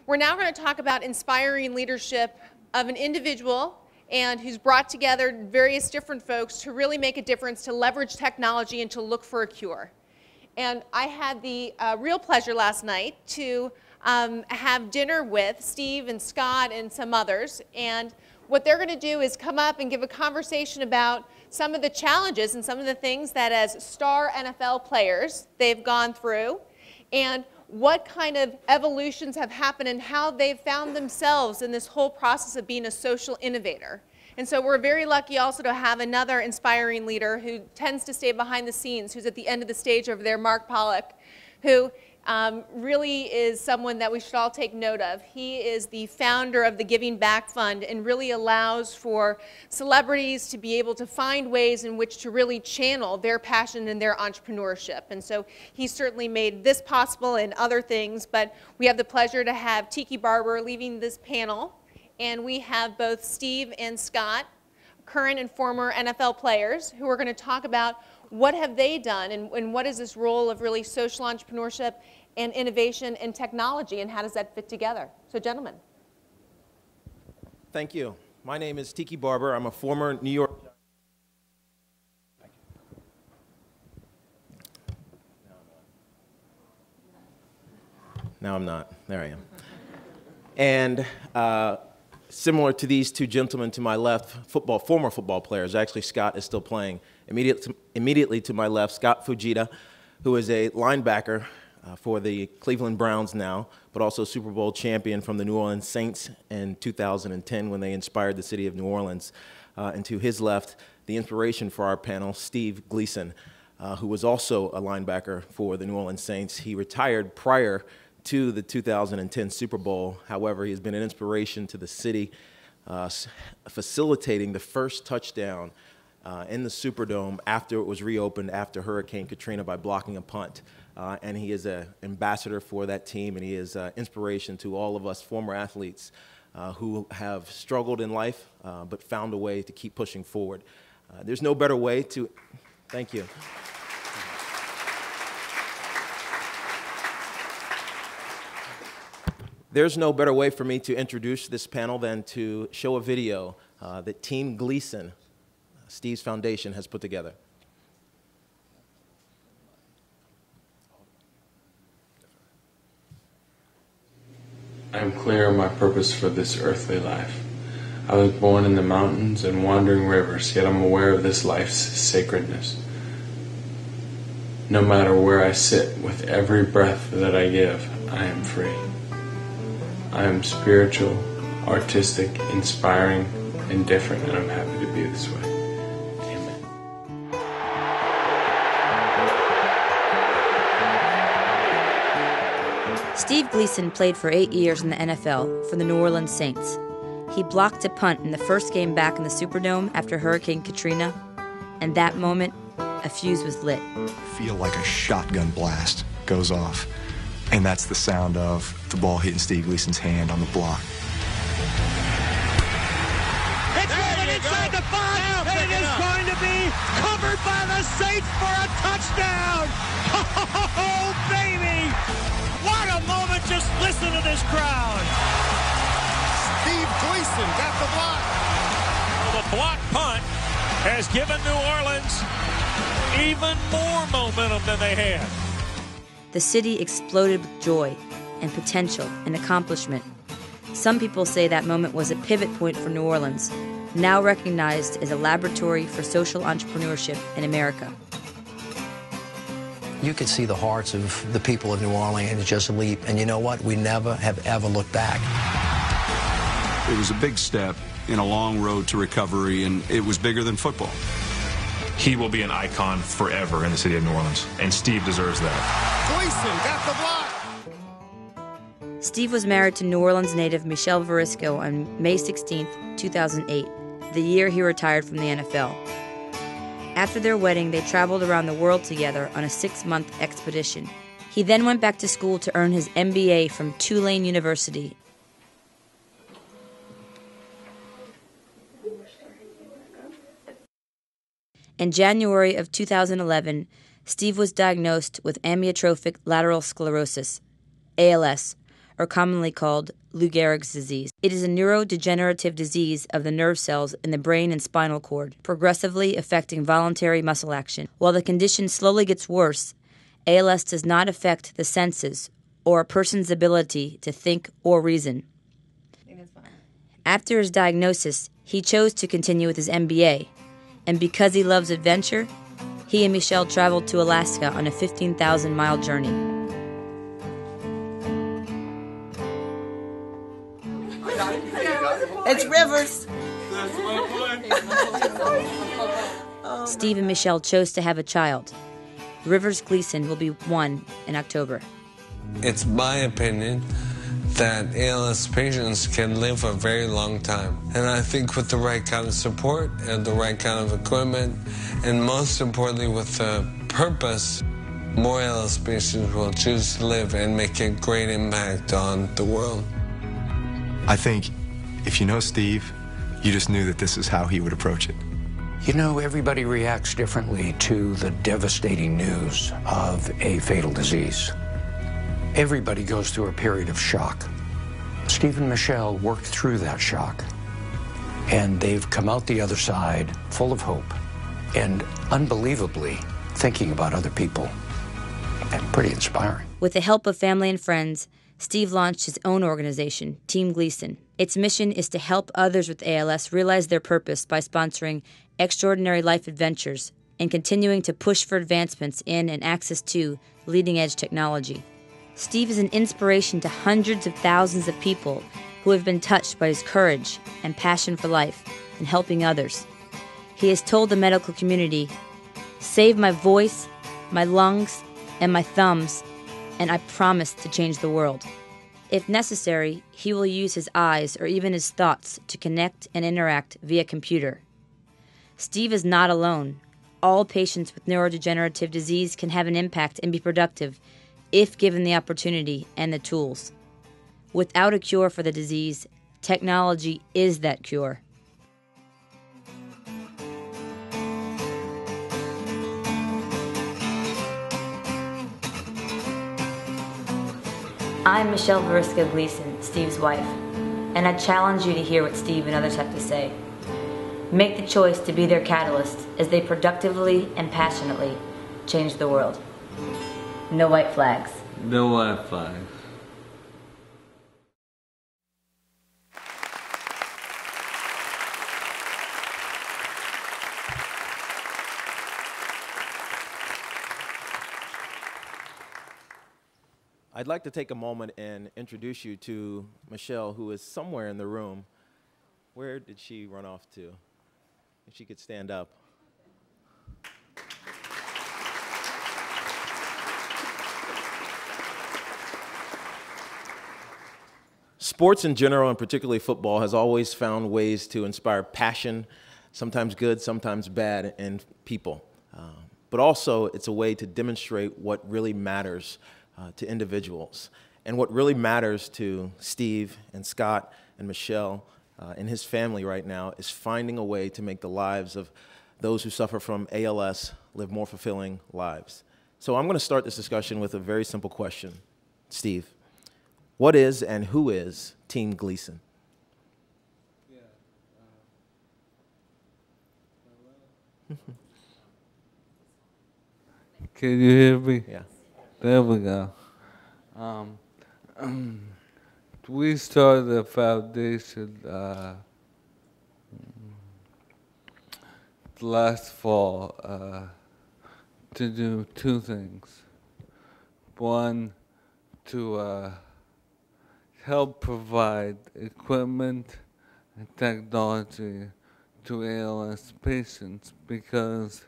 We're now going to talk about inspiring leadership of an individual and who's brought together various different folks to really make a difference, to leverage technology and to look for a cure. And I had the real pleasure last night to have dinner with Steve and Scott and some others. And what they're going to do is come up and give a conversation about some of the challenges and some of the things that as star NFL players they've gone through, and what kind of evolutions have happened and how they've found themselves in this whole process of being a social innovator. And so we're very lucky also to have another inspiring leader who tends to stay behind the scenes, who's at the end of the stage over there, Mark Pollock, who really is someone that we should all take note of. He is the founder of the Giving Back Fund and really allows for celebrities to be able to find ways in which to really channel their passion and their entrepreneurship. And so he certainly made this possible and other things, but we have the pleasure to have Tiki Barber leading this panel. And we have both Steve and Scott, current and former NFL players, who are going to talk about what have they done and what is this role of really social entrepreneurship and innovation and technology, and how does that fit together? So, gentlemen. Thank you. My name is Tiki Barber. I'm a former New York. Now I'm not. There I am. And similar to these two gentlemen to my left, former football players. Actually, Scott is still playing. Immediately to my left, Scott Fujita, who is a linebacker for the Cleveland Browns now, but also Super Bowl champion from the New Orleans Saints in 2010 when they inspired the city of New Orleans. And to his left, the inspiration for our panel, Steve Gleason, who was also a linebacker for the New Orleans Saints. He retired prior to the 2010 Super Bowl. However, he has been an inspiration to the city, facilitating the first touchdown in the Superdome after it was reopened after Hurricane Katrina by blocking a punt. And he is an ambassador for that team, and he is inspiration to all of us former athletes who have struggled in life but found a way to keep pushing forward. There's no better way to, thank you. There's no better way for me to introduce this panel than to show a video that Team Gleason, Steve's foundation, has put together. I am clear on my purpose for this earthly life. I was born in the mountains and wandering rivers, yet I'm aware of this life's sacredness. No matter where I sit, with every breath that I give, I am free. I am spiritual, artistic, inspiring, and different, and I'm happy to be this way. Amen. Steve Gleason played for 8 years in the NFL for the New Orleans Saints. He blocked a punt in the first game back in the Superdome after Hurricane Katrina, and that moment, a fuse was lit. Feel like a shotgun blast goes off, and that's the sound of the ball hitting Steve Gleason's hand on the block. It's rolling inside the 5, and it is going to be covered by the Saints for a touchdown! Oh, baby! What a moment! Just listen to this crowd! Steve Gleason got the block. Well, the block punt has given New Orleans even more momentum than they had. The city exploded with joy and potential and accomplishment. Some people say that moment was a pivot point for New Orleans, now recognized as a laboratory for social entrepreneurship in America. You could see the hearts of the people of New Orleans just leap, and you know what? We never have ever looked back. It was a big step in a long road to recovery, and it was bigger than football. He will be an icon forever in the city of New Orleans, and Steve deserves that. Gleason got the block. Steve was married to New Orleans native Michelle Varisco on May 16, 2008, the year he retired from the NFL. After their wedding, they traveled around the world together on a 6-month expedition. He then went back to school to earn his MBA from Tulane University. In January of 2011, Steve was diagnosed with amyotrophic lateral sclerosis, ALS, or commonly called Lou Gehrig's disease. It is a neurodegenerative disease of the nerve cells in the brain and spinal cord, progressively affecting voluntary muscle action. While the condition slowly gets worse, ALS does not affect the senses or a person's ability to think or reason. After his diagnosis, he chose to continue with his MBA, and because he loves adventure, he and Michelle traveled to Alaska on a 15,000-mile journey. It's Rivers. Steve and Michelle chose to have a child. Rivers Gleason will be 1 in October. It's my opinion that ALS patients can live a very long time. And I think with the right kind of support and the right kind of equipment, and most importantly with the purpose, more ALS patients will choose to live and make a great impact on the world. I think if you know Steve, you just knew that this is how he would approach it. You know, everybody reacts differently to the devastating news of a fatal disease. Everybody goes through a period of shock. Steve and Michelle worked through that shock, and they've come out the other side full of hope and unbelievably thinking about other people. And pretty inspiring. With the help of family and friends, Steve launched his own organization, Team Gleason. Its mission is to help others with ALS realize their purpose by sponsoring extraordinary life adventures and continuing to push for advancements in and access to leading-edge technology. Steve is an inspiration to hundreds of thousands of people who have been touched by his courage and passion for life and helping others. He has told the medical community, "Save my voice, my lungs, and my thumbs, and I promise to change the world." If necessary, he will use his eyes or even his thoughts to connect and interact via computer. Steve is not alone. All patients with neurodegenerative disease can have an impact and be productive if given the opportunity and the tools. Without a cure for the disease, technology is that cure. I'm Michelle Verisco Gleason, Steve's wife, and I challenge you to hear what Steve and others have to say. Make the choice to be their catalyst as they productively and passionately change the world. No white flags. No white flags. I'd like to take a moment and introduce you to Michelle, who is somewhere in the room. Where did she run off to? If she could stand up. Sports in general, and particularly football, has always found ways to inspire passion, sometimes good, sometimes bad, in people. But also, it's a way to demonstrate what really matters to individuals. And what really matters to Steve and Scott and Michelle and his family right now is finding a way to make the lives of those who suffer from ALS live more fulfilling lives. So I'm going to start this discussion with a very simple question. Steve, what is and who is Team Gleason? Can you hear me? Yeah. There we go. We started a foundation last fall to do two things. One, to help provide equipment and technology to ALS patients because,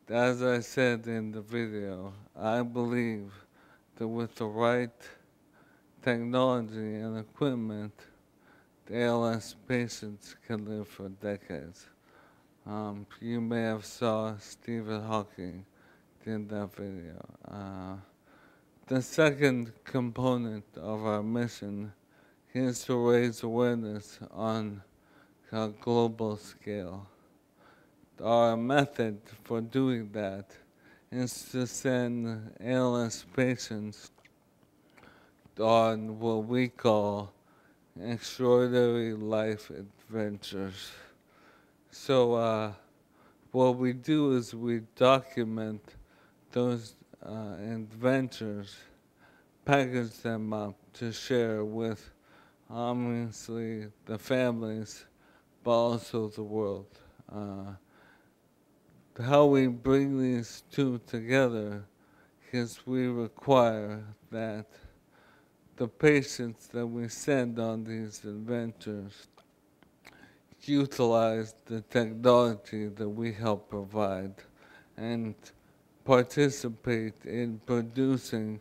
as I said in the video, I believe that with the right technology and equipment, the ALS patients can live for decades. You may have saw Stephen Hawking in that video. The second component of our mission is to raise awareness on a global scale. Our method for doing that is to send ALS patients on what we call extraordinary life adventures. So what we do is we document those adventures, package them up to share with obviously the families, but also the world. How we bring these two together is we require that the patients that we send on these adventures utilize the technology that we help provide and participate in producing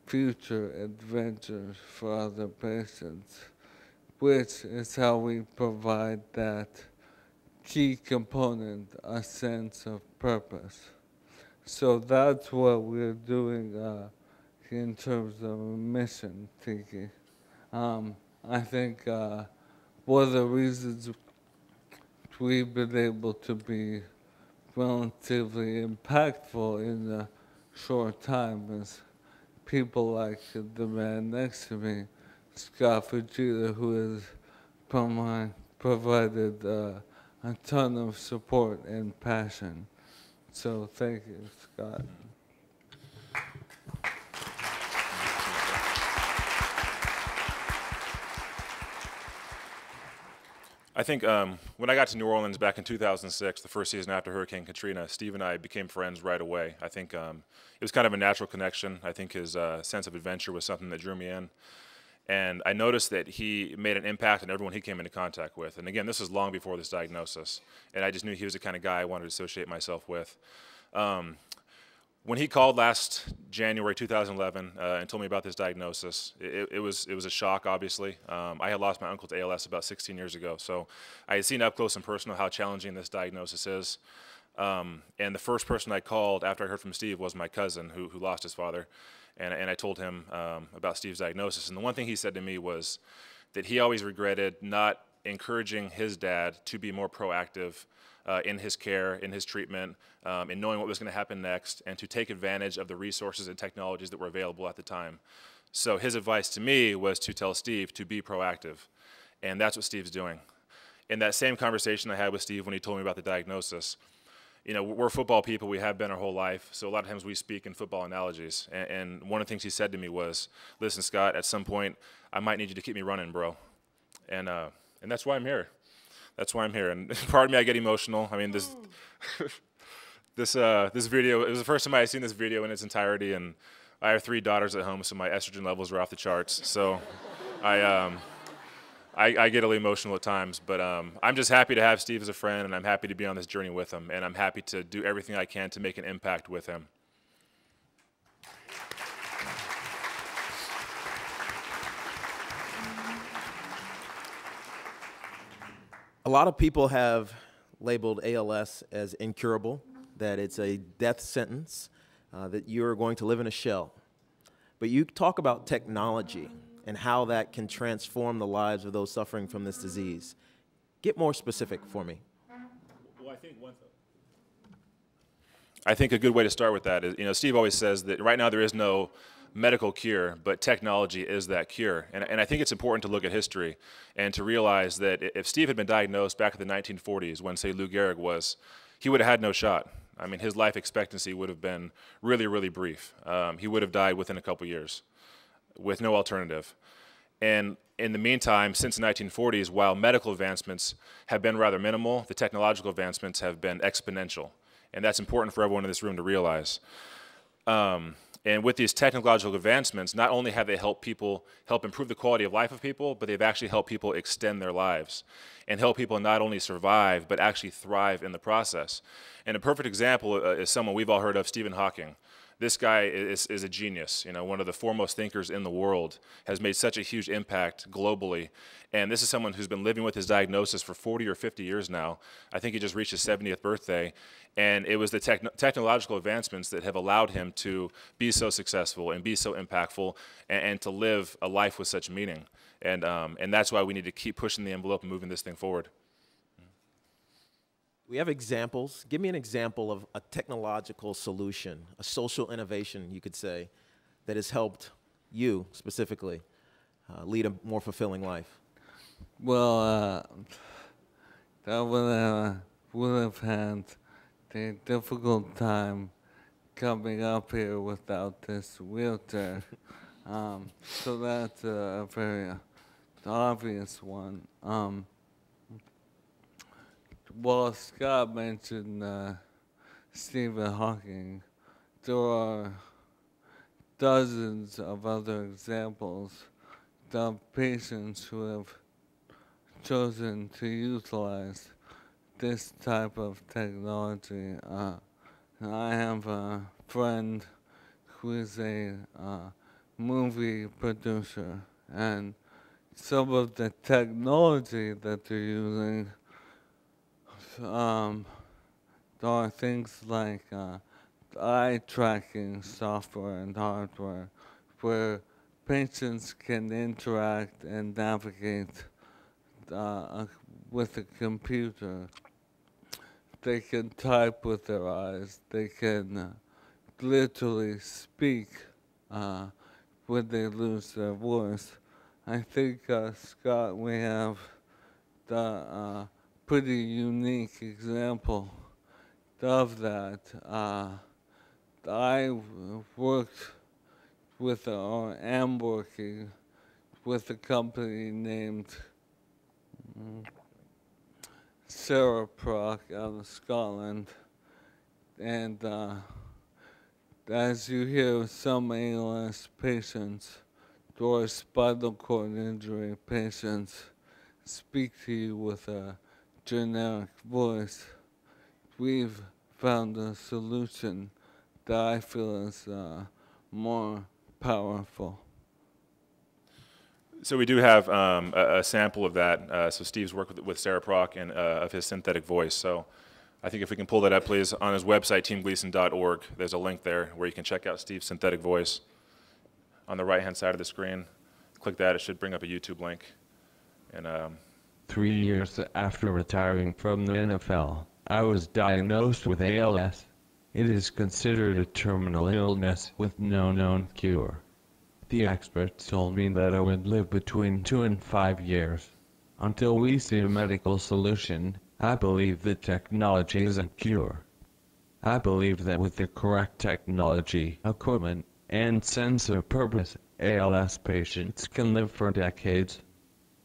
future adventures for other patients, which is how we provide that key component, a sense of purpose. So that's what we're doing in terms of a mission, Tiki. I think one of the reasons we've been able to be relatively impactful in a short time is people like the man next to me, Scott Fujita, who has provided a ton of support and passion. So thank you, Scott. I think when I got to New Orleans back in 2006, the first season after Hurricane Katrina, Steve and I became friends right away. I think it was kind of a natural connection. I think his sense of adventure was something that drew me in. And I noticed that he made an impact on everyone he came into contact with. And again, this was long before this diagnosis. And I just knew he was the kind of guy I wanted to associate myself with. When he called last January 2011 and told me about this diagnosis, it was a shock, obviously. I had lost my uncle to ALS about 16 years ago, so I had seen up close and personal how challenging this diagnosis is. And the first person I called after I heard from Steve was my cousin who lost his father. And I told him about Steve's diagnosis. And the one thing he said to me was that he always regretted not encouraging his dad to be more proactive in his care, in his treatment, in knowing what was going to happen next, and to take advantage of the resources and technologies that were available at the time. So his advice to me was to tell Steve to be proactive. And that's what Steve's doing. In that same conversation I had with Steve when he told me about the diagnosis, you know, we're football people, we have been our whole life, so a lot of times we speak in football analogies. And one of the things he said to me was, listen, Scott, at some point, I might need you to keep me running, bro. And that's why I'm here. That's why I'm here. And pardon me, I get emotional. I mean, this video, it was the first time I had seen this video in its entirety, and I have 3 daughters at home, so my estrogen levels are off the charts. So I get a little emotional at times, but I'm just happy to have Steve as a friend, and I'm happy to be on this journey with him, and I'm happy to do everything I can to make an impact with him. A lot of people have labeled ALS as incurable, that it's a death sentence, that you're going to live in a shell. But you talk about technology and how that can transform the lives of those suffering from this disease. Get more specific for me. Well, I think a good way to start with that is, you know, Steve always says that right now there is no medical cure, but technology is that cure. And I think it's important to look at history and to realize that if Steve had been diagnosed back in the 1940s when, say, Lou Gehrig was, he would have had no shot. I mean, his life expectancy would have been really, really brief. He would have died within a couple years with no alternative. And in the meantime, since the 1940s, while medical advancements have been rather minimal, the technological advancements have been exponential. And that's important for everyone in this room to realize. And with these technological advancements, not only have they helped improve the quality of life of people, but they've actually helped people extend their lives and help people not only survive, but actually thrive in the process. And a perfect example is someone we've all heard of, Stephen Hawking. This guy is a genius, you know, one of the foremost thinkers in the world, has made such a huge impact globally. And this is someone who's been living with his diagnosis for 40 or 50 years now. I think he just reached his 70th birthday. And it was the technological advancements that have allowed him to be so successful and be so impactful and to live a life with such meaning. And that's why we need to keep pushing the envelope and moving this thing forward. We have examples. Give me an example of a technological solution, a social innovation, you could say, that has helped you specifically lead a more fulfilling life? Well, I would have had a difficult time coming up here without this wheelchair. So that's a very obvious one. Well, Scott mentioned Stephen Hawking. There are dozens of other examples of patients who have chosen to utilize this type of technology. I have a friend who is a movie producer, and some of the technology that they're using are things like eye tracking software and hardware, where patients can interact and navigate with a computer. They can type with their eyes. They can literally speak when they lose their voice. I think, Scott, we have the pretty unique example of that. I worked with, or am working with a company named Cereproc out of Scotland, and as you hear some ALS patients or spinal cord injury patients speak to you with a generic voice, we've found a solution that I feel is more powerful. So we do have a sample of that. So Steve's worked with Cereproc and of his synthetic voice. So I think if we can pull that up, please, on his website, teamgleason.org, there's a link there where you can check out Steve's synthetic voice. On the right-hand side of the screen, click that. It should bring up a YouTube link. And 3 years after retiring from the NFL, I was diagnosed with ALS. It is considered a terminal illness with no known cure. The experts told me that I would live between 2 and 5 years. Until we see a medical solution, I believe that technology is a cure. I believe that with the correct technology, equipment, and sense of purpose, ALS patients can live for decades.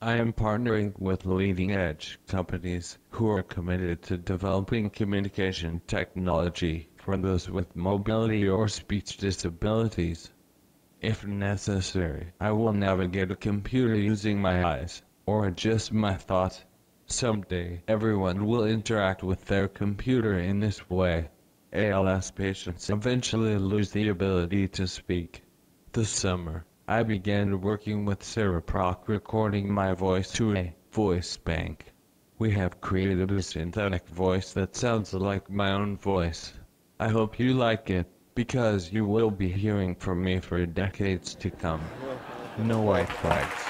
I am partnering with leading-edge companies who are committed to developing communication technology for those with mobility or speech disabilities. If necessary, I will navigate a computer using my eyes, or adjust my thoughts. Someday, everyone will interact with their computer in this way. ALS patients eventually lose the ability to speak. This summer, I began working with Cereproc, recording my voice to a voice bank. We have created a synthetic voice that sounds like my own voice. I hope you like it, because you will be hearing from me for decades to come. No white flags.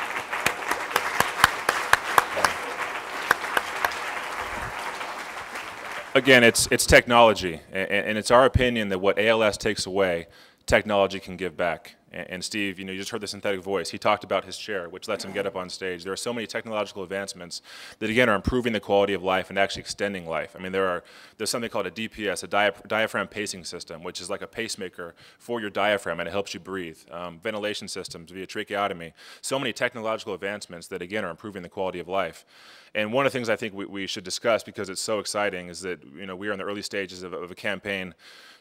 again, it's technology, and it's our opinion that what ALS takes away, technology can give back. And Steve, you just heard the synthetic voice. He talked about his chair, which lets him get up on stage. There are so many technological advancements that, again, are improving the quality of life and actually extending life. I mean, there's something called a DPS, a diaphragm pacing system, which is like a pacemaker for your diaphragm, and it helps you breathe. Ventilation systems via tracheotomy. So many technological advancements that, again, are improving the quality of life. And one of the things I think we should discuss, because it's so exciting, is that we are in the early stages of a campaign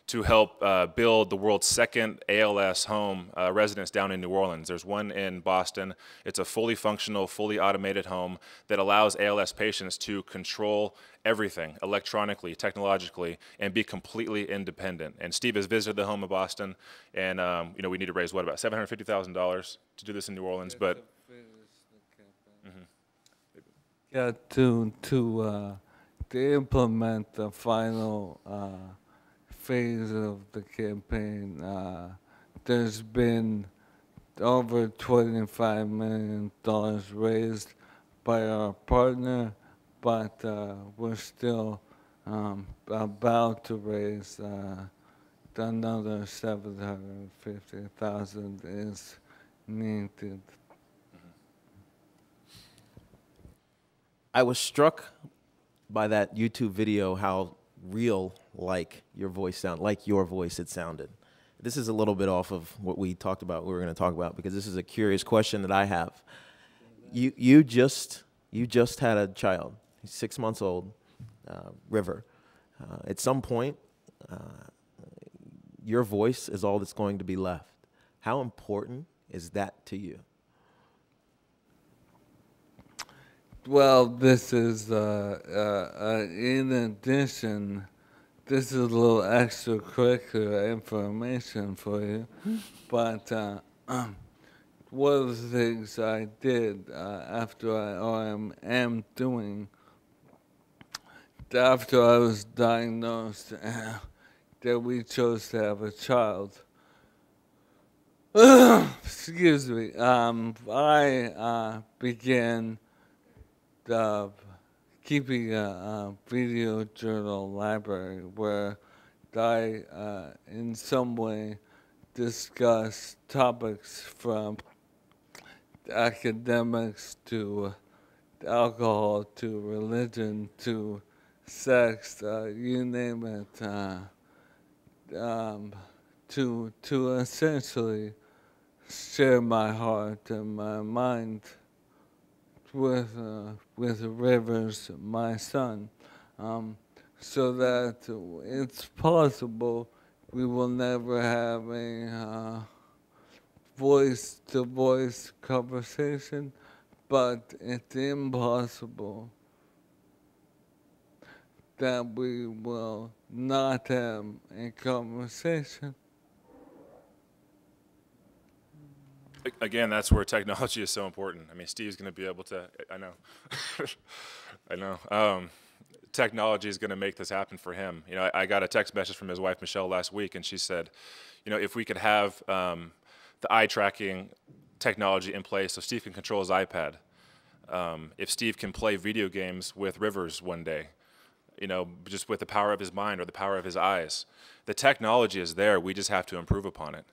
to help build the world's second ALS home residence down in New Orleans. There's one in Boston. It's a fully functional, fully automated home that allows ALS patients to control everything electronically, technologically, and be completely independent. And Steve has visited the home in Boston, and we need to raise, what, about $750,000 to do this in New Orleans, but... Yeah, to implement the final phase of the campaign, there's been over $25 million raised by our partner, but we're still about to raise another $750,000 is needed. I was struck by that YouTube video how real like your voice it sounded. This is a little bit off of what we talked about, we were going to talk about, because this is a curious question that I have. You just had a child. He's 6 months old, River. At some point, your voice is all that's going to be left. How important is that to you? Well, this is, in addition, this is a little extracurricular information for you, but one of the things I did after am doing, after I was diagnosed that we chose to have a child, excuse me, I began keeping a video journal library where I, in some way, discuss topics from academics to alcohol to religion to sex, you name it, to essentially share my heart and my mind with Rivers, my son, so that it's possible we will never have a voice-to-voice conversation, but it's impossible that we will not have a conversation. Again, that's where technology is so important. I mean, Steve's going to be able to, I know, I know. Technology is going to make this happen for him. You know, I got a text message from his wife, Michelle, last week, and she said, you know, if we could have the eye tracking technology in place so Steve can control his iPad, if Steve can play video games with Rivers one day, you know, just with the power of his mind or the power of his eyes. The technology is there. We just have to improve upon it.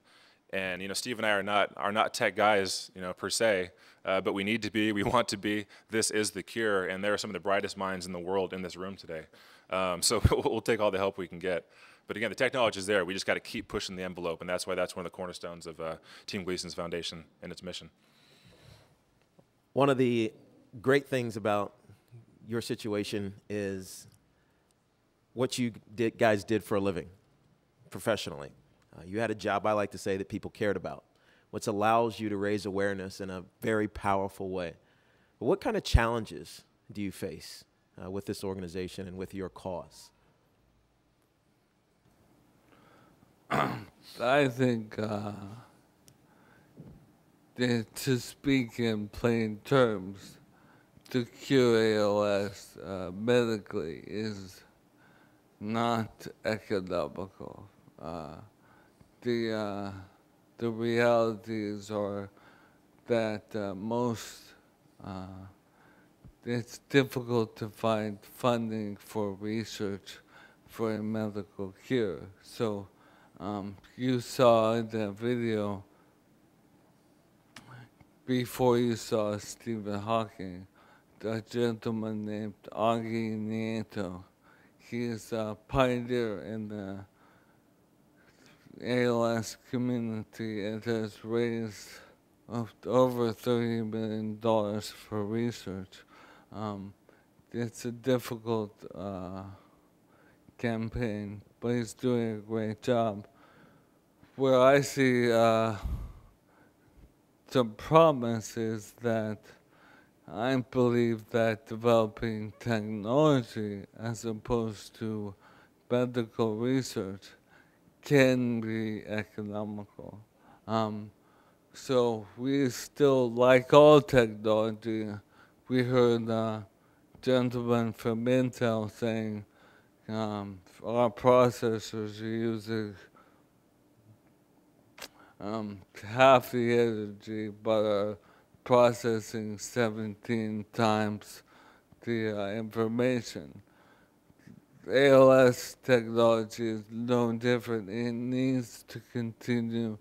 And, you know, Steve and I are not tech guys, you know, per se, but we need to be, we want to be. This is the cure, and there are some of the brightest minds in the world in this room today. So we'll take all the help we can get. But again, the technology is there. We just got to keep pushing the envelope, and that's why that's one of the cornerstones of Team Gleason's foundation and its mission. One of the great things about your situation is what you guys did for a living, professionally. You had a job, I like to say, that people cared about, which allows you to raise awareness in a very powerful way. But what kind of challenges do you face with this organization and with your cause? I think to speak in plain terms, to cure ALS medically is not economical. The realities are that it's difficult to find funding for research for a medical cure. So you saw in that video, before you saw Stephen Hawking, a gentleman named Augie Nieto. He is a pioneer in the ALS community and has raised over $30 million for research. It's a difficult campaign, but he's doing a great job. Where I see some promise is that I believe that developing technology as opposed to medical research can be economical. So we still, like all technology, we heard a gentleman from Intel saying our processors are using half the energy but are processing 17 times the information. ALS technology is no different. It needs to continue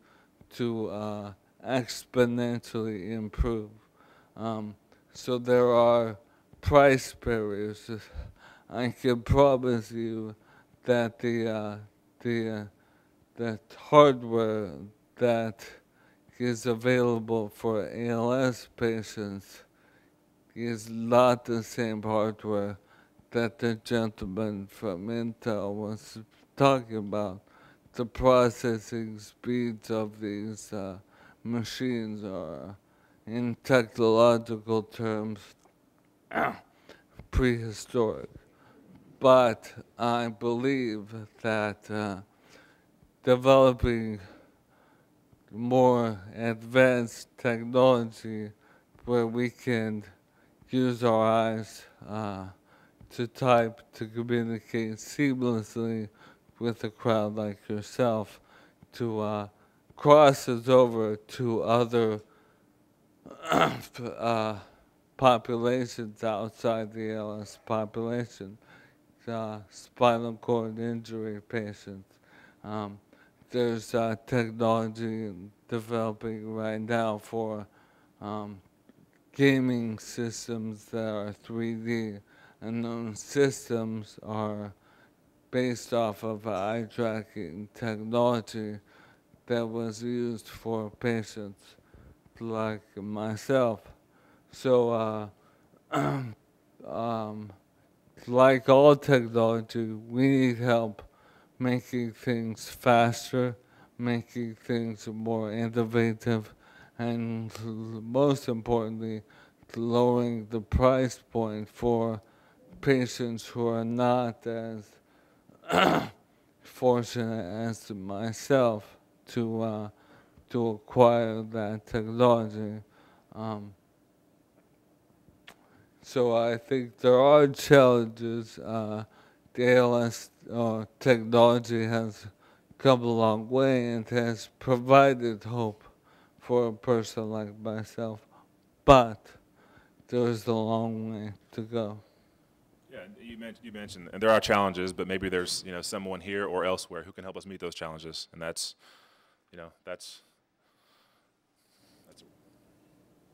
to exponentially improve. So there are price barriers. I can promise you that that hardware that is available for ALS patients is not the same hardware that the gentleman from Intel was talking about. The processing speeds of these machines are, in technological terms, prehistoric. But I believe that developing more advanced technology where we can use our eyes to type, to communicate seamlessly with a crowd like yourself, to cross us over to other populations outside the ALS population, spinal cord injury patients. There's technology developing right now for gaming systems that are 3D, and those systems are based off of eye tracking technology that was used for patients like myself. So, like all technology, we need help making things faster, making things more innovative, and most importantly, lowering the price point for patients who are not as fortunate as myself to acquire that technology. So I think there are challenges. The ALS technology has come a long way and has provided hope for a person like myself, but there's a long way to go. Yeah, you mentioned, and there are challenges, but maybe there's someone here or elsewhere who can help us meet those challenges, and that's.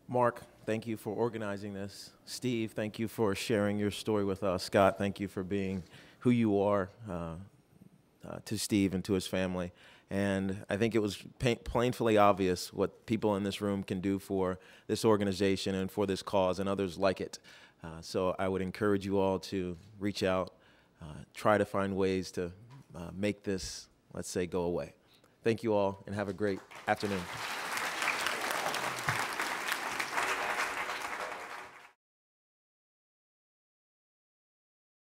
Mark, thank you for organizing this. Steve, thank you for sharing your story with us. Scott, thank you for being who you are to Steve and to his family. And I think it was plainly obvious what people in this room can do for this organization and for this cause and others like it. So I would encourage you all to reach out, try to find ways to make this, let's say, go away. Thank you all, and have a great afternoon.